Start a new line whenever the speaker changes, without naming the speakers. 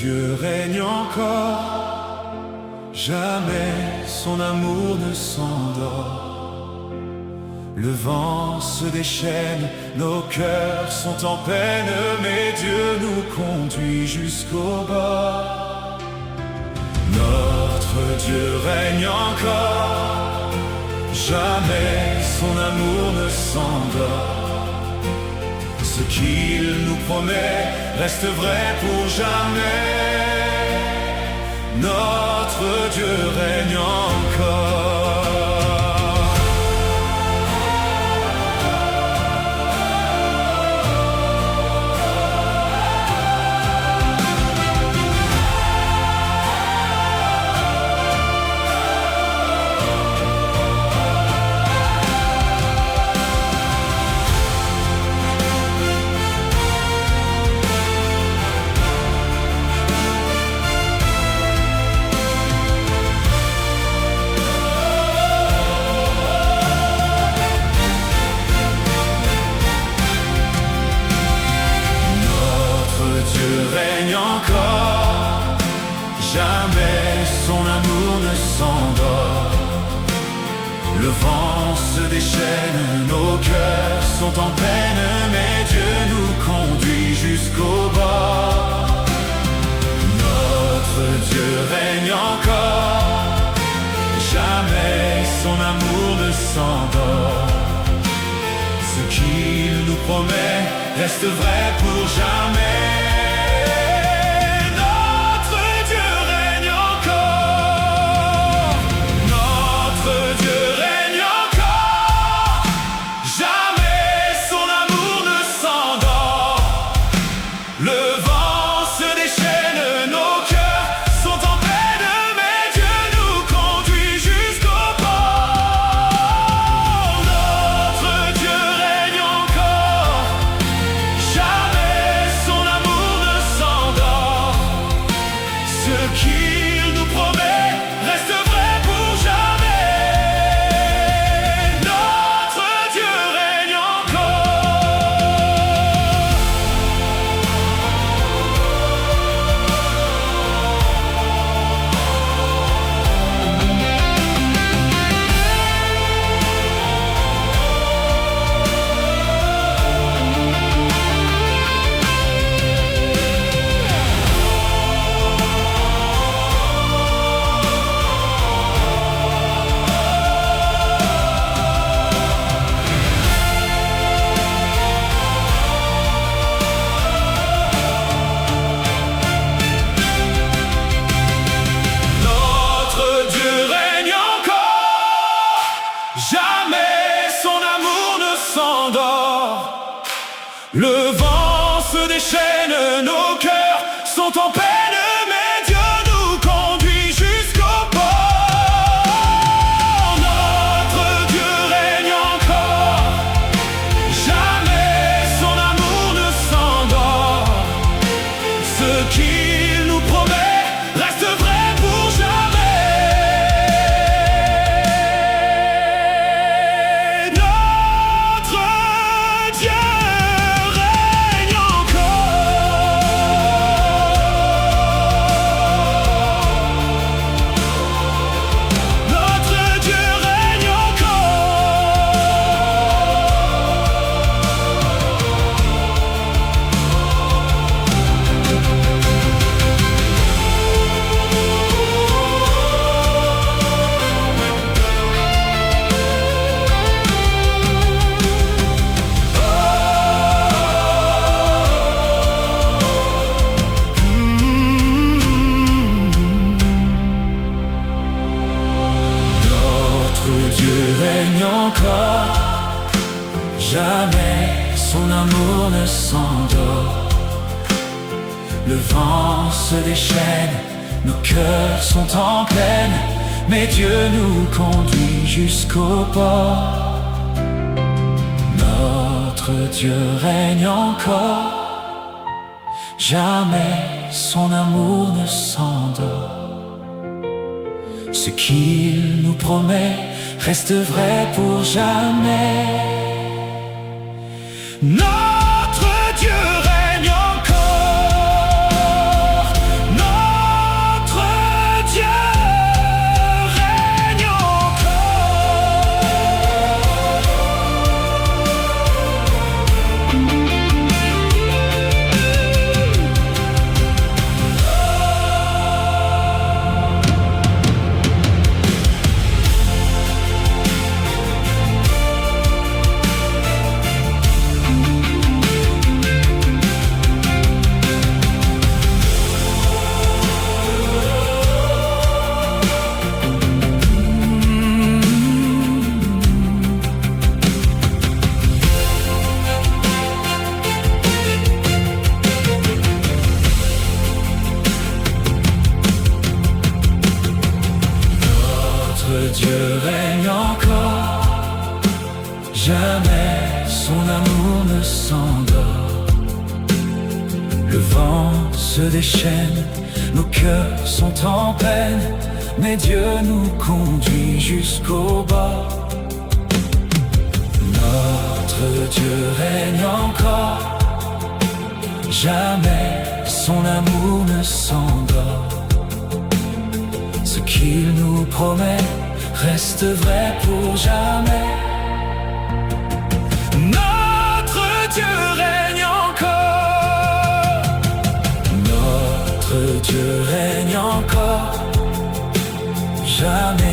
Dieu règne encore, jamais son amour ne s'endort. Le vent se déchaîne, nos cœurs sont en peine, mais Dieu nous conduit jusqu'au bord. Notre Dieu règne encore, jamais son amour ne s'endort. Ce qu'il nous promet reste vrai pour jamais. Notre Dieu règne encore. Encore, jamais son amour ne s'endort. Le vent se déchaîne, nos cœurs sont en peine, mais Dieu nous conduit jusqu'au bord. Notre Dieu règne encore, jamais son amour ne s'endort. Ce qu'il nous promet reste vrai pour jamais. Le vent se déchaîne, nos cœurs sont en peine, mais Dieu nous conduit jusqu'au port. Notre Dieu règne encore, jamais son amour ne s'endort. Ce qu'il nous promet reste vrai pour jamais. Notre Dieu encore, jamais son amour ne s'endort. Le vent se déchaîne, nos cœurs sont en peine, mais Dieu nous conduit jusqu'au port. Notre Dieu règne encore, jamais son amour ne s'endort. Ce qu'il nous promet reste vrai pour jamais. Notre Dieu règne encore, règne encore. Jamais son amour ne s'endort. Le vent se déchaîne, nos cœurs sont en peine, mais Dieu nous conduit jusqu'au bord. Notre Dieu règne encore. Jamais son amour ne s'endort. Ce qu'il nous promet reste vrai pour jamais. Notre Dieu règne encore. Notre Dieu règne encore. Jamais